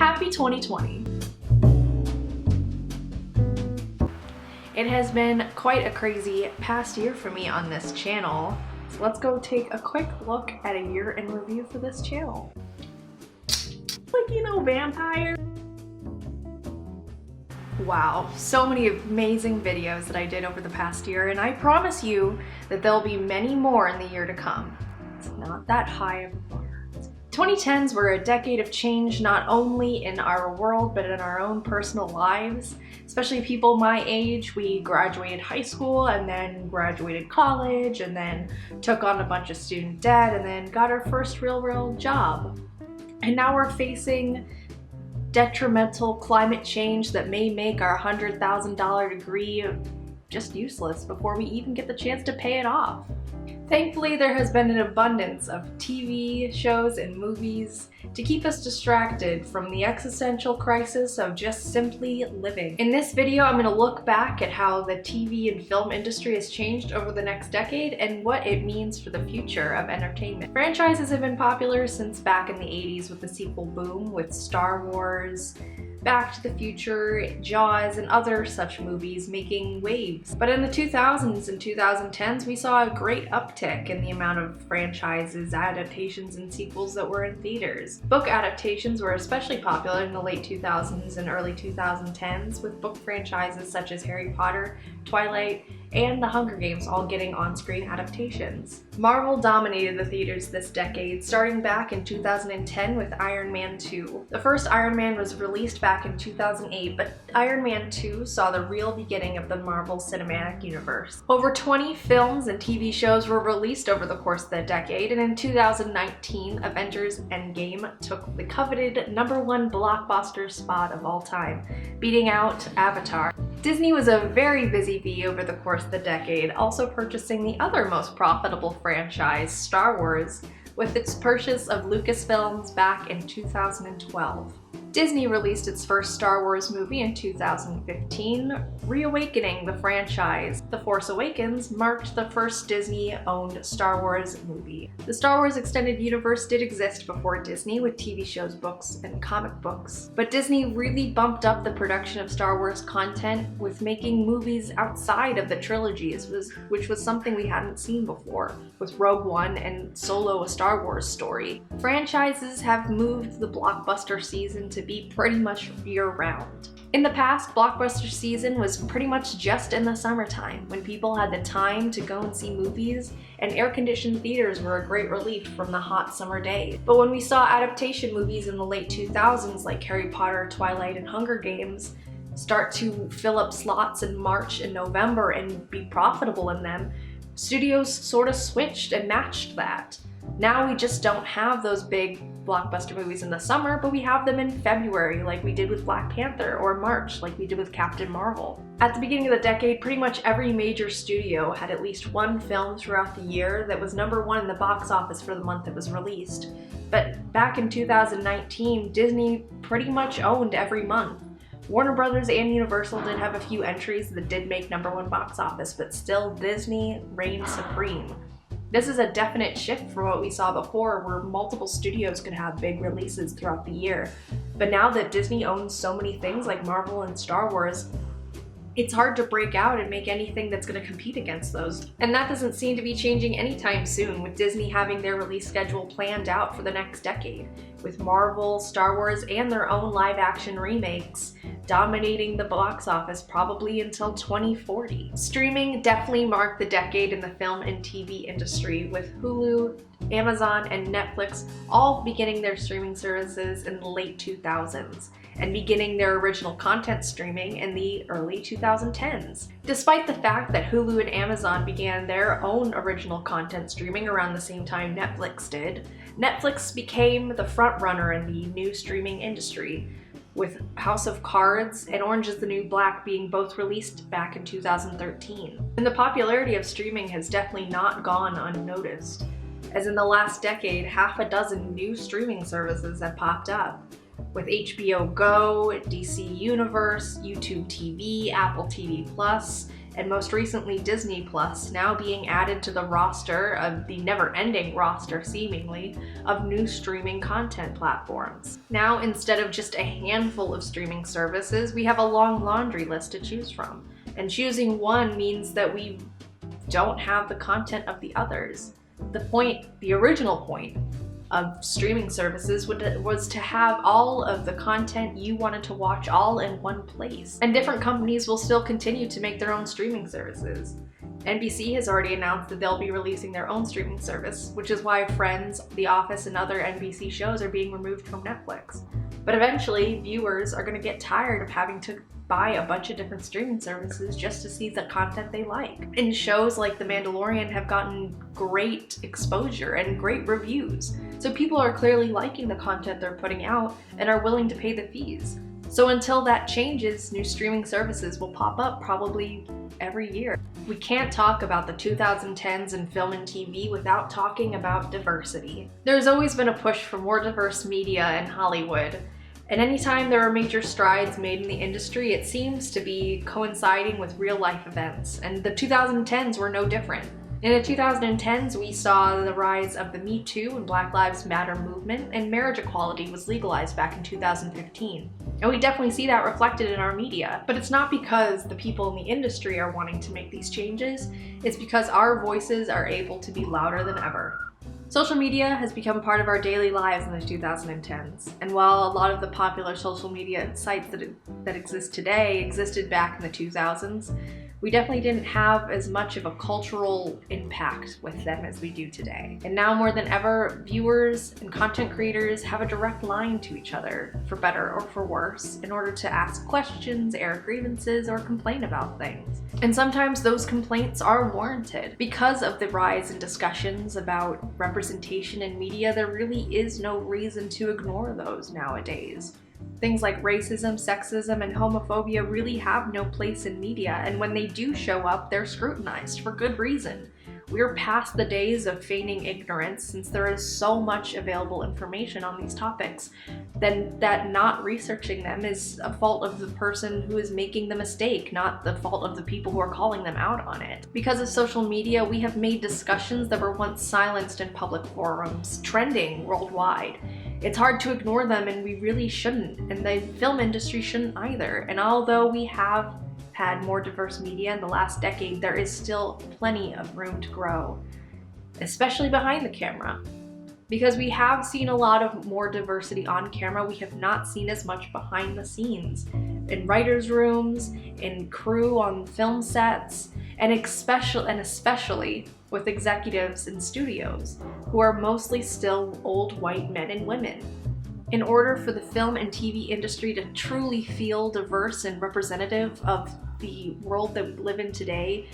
Happy 2020! It has been quite a crazy past year for me on this channel, so let's go take a quick look at a year in review for this channel. Vampire. Wow, so many amazing videos that I did over the past year, and I promise you that there'll be many more in the year to come. It's not that high of a bar. 2010s were a decade of change, not only in our world, but in our own personal lives. Especially people my age. We graduated high school and then graduated college and then took on a bunch of student debt and then got our first real job. And now we're facing detrimental climate change that may make our $100,000 degree just useless before we even get the chance to pay it off. Thankfully, there has been an abundance of TV shows and movies to keep us distracted from the existential crisis of just simply living. In this video, I'm going to look back at how the TV and film industry has changed over the next decade and what it means for the future of entertainment. Franchises have been popular since back in the 80s with the sequel boom with Star Wars, Back to the Future, Jaws, and other such movies making waves. But in the 2000s and 2010s, we saw a great uptick in the amount of franchises, adaptations, and sequels that were in theaters. Book adaptations were especially popular in the late 2000s and early 2010s, with book franchises such as Harry Potter, Twilight, and The Hunger Games all getting on-screen adaptations. Marvel dominated the theaters this decade, starting back in 2010 with Iron Man 2. The first Iron Man was released back in 2008, but Iron Man 2 saw the real beginning of the Marvel Cinematic Universe. Over 20 films and TV shows were released over the course of the decade, and in 2019, Avengers Endgame took the coveted #1 blockbuster spot of all time, beating out Avatar. Disney was a very busy bee over the course of the decade, also purchasing the other most profitable franchise, Star Wars, with its purchase of Lucasfilms back in 2012. Disney released its first Star Wars movie in 2015, reawakening the franchise. The Force Awakens marked the first Disney-owned Star Wars movie. The Star Wars Extended Universe did exist before Disney with TV shows, books, and comic books, but Disney really bumped up the production of Star Wars content with making movies outside of the trilogies, which was something we hadn't seen before, with Rogue One and Solo: A Star Wars Story. Franchises have moved the blockbuster season to be pretty much year-round. In the past, blockbuster season was pretty much just in the summertime, when people had the time to go and see movies, and air-conditioned theaters were a great relief from the hot summer days. But when we saw adaptation movies in the late 2000s like Harry Potter, Twilight, and Hunger Games start to fill up slots in March and November and be profitable in them, studios sort of switched and matched that. Now we just don't have those big blockbuster movies in the summer, but we have them in February like we did with Black Panther, or March like we did with Captain Marvel. At the beginning of the decade, pretty much every major studio had at least one film throughout the year that was #1 in the box office for the month it was released. But back in 2019, Disney pretty much owned every month. Warner Brothers and Universal did have a few entries that did make #1 box office, but still Disney reigned supreme. This is a definite shift from what we saw before, where multiple studios could have big releases throughout the year. But now that Disney owns so many things like Marvel and Star Wars, it's hard to break out and make anything that's going to compete against those. And that doesn't seem to be changing anytime soon, with Disney having their release schedule planned out for the next decade, with Marvel, Star Wars, and their own live-action remakes dominating the box office probably until 2040. Streaming definitely marked the decade in the film and TV industry, with Hulu, Amazon, and Netflix all beginning their streaming services in the late 2000s and beginning their original content streaming in the early 2010s. Despite the fact that Hulu and Amazon began their own original content streaming around the same time Netflix did, Netflix became the frontrunner in the new streaming industry, with House of Cards and Orange is the New Black being both released back in 2013. And the popularity of streaming has definitely not gone unnoticed, as in the last decade, half a dozen new streaming services have popped up, with HBO Go, DC Universe, YouTube TV, Apple TV+, and most recently Disney Plus now being added to the roster of the never-ending roster, seemingly, of new streaming content platforms. Now, instead of just a handful of streaming services, we have a long laundry list to choose from. And choosing one means that we don't have the content of the others. The original point of streaming services was to have all of the content you wanted to watch all in one place. And different companies will still continue to make their own streaming services. NBC has already announced that they'll be releasing their own streaming service, which is why Friends, The Office, and other NBC shows are being removed from Netflix. But eventually, viewers are going to get tired of having to buy a bunch of different streaming services just to see the content they like. And shows like The Mandalorian have gotten great exposure and great reviews. So people are clearly liking the content they're putting out and are willing to pay the fees. So until that changes, new streaming services will pop up probably every year. We can't talk about the 2010s in film and TV without talking about diversity. There's always been a push for more diverse media in Hollywood. And anytime there are major strides made in the industry, it seems to be coinciding with real life events, and the 2010s were no different. In the 2010s, we saw the rise of the Me Too and Black Lives Matter movement, and marriage equality was legalized back in 2015. And we definitely see that reflected in our media. But it's not because the people in the industry are wanting to make these changes, it's because our voices are able to be louder than ever. Social media has become part of our daily lives in the 2010s, and while a lot of the popular social media sites that exist today existed back in the 2000s, we definitely didn't have as much of a cultural impact with them as we do today. And now more than ever, viewers and content creators have a direct line to each other, for better or for worse, in order to ask questions, air grievances, or complain about things. And sometimes those complaints are warranted. Because of the rise in discussions about representation in media, there really is no reason to ignore those nowadays. Things like racism, sexism, and homophobia really have no place in media, and when they do show up, they're scrutinized for good reason. We're past the days of feigning ignorance, since there is so much available information on these topics, then that not researching them is a fault of the person who is making the mistake, not the fault of the people who are calling them out on it. Because of social media, we have made discussions that were once silenced in public forums trending worldwide. It's hard to ignore them, and we really shouldn't, and the film industry shouldn't either. And although we have had more diverse media in the last decade, there is still plenty of room to grow, especially behind the camera. Because we have seen a lot of more diversity on camera, we have not seen as much behind the scenes, in writers' rooms, in crew on film sets, and especially with executives in studios, who are mostly still old white men and women. In order for the film and TV industry to truly feel diverse and representative of the world that we live in today,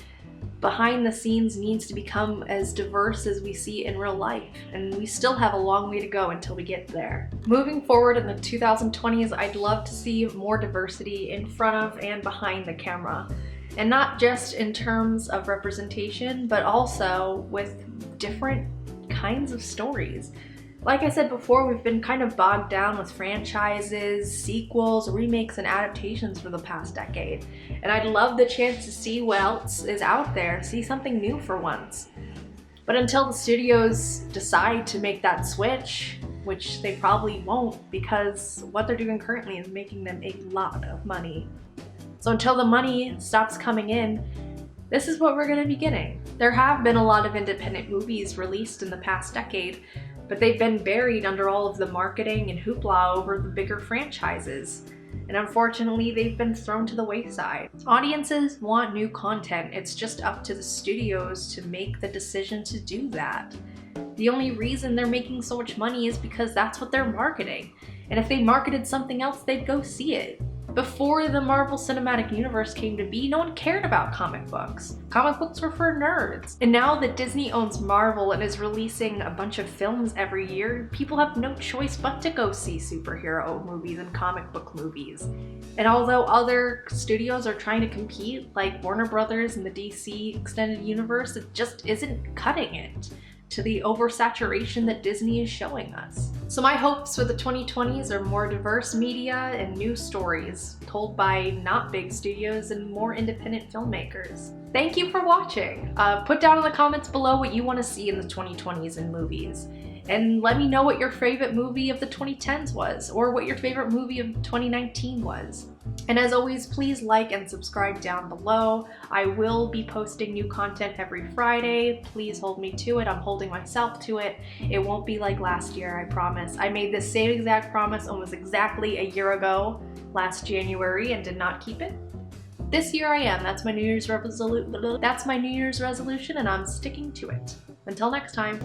behind the scenes needs to become as diverse as we see in real life, and we still have a long way to go until we get there. Moving forward in the 2020s, I'd love to see more diversity in front of and behind the camera. And not just in terms of representation, but also with different kinds of stories. Like I said before, we've been kind of bogged down with franchises, sequels, remakes, and adaptations for the past decade. And I'd love the chance to see what else is out there, see something new for once. But until the studios decide to make that switch, which they probably won't, because what they're doing currently is making them a lot of money. So until the money stops coming in, this is what we're going to be getting. There have been a lot of independent movies released in the past decade, but they've been buried under all of the marketing and hoopla over the bigger franchises. And unfortunately, they've been thrown to the wayside. Audiences want new content. It's just up to the studios to make the decision to do that. The only reason they're making so much money is because that's what they're marketing. And if they marketed something else, they'd go see it. Before the Marvel Cinematic Universe came to be, no one cared about comic books. Comic books were for nerds. And now that Disney owns Marvel and is releasing a bunch of films every year, people have no choice but to go see superhero movies and comic book movies. And although other studios are trying to compete, like Warner Brothers and the DC Extended Universe, it just isn't cutting it to the oversaturation that Disney is showing us. So my hopes for the 2020s are more diverse media and new stories told by not big studios and more independent filmmakers. Thank you for watching. Put down in the comments below what you want to see in the 2020s in movies. And let me know what your favorite movie of the 2010s was, or what your favorite movie of 2019 was. And as always, please like and subscribe down below. I will be posting new content every Friday. Please hold me to it. I'm holding myself to it. It won't be like last year, I promise. I made this same exact promise almost exactly a year ago, last January, and did not keep it. This year I am. That's my New Year's resolution, and I'm sticking to it. Until next time.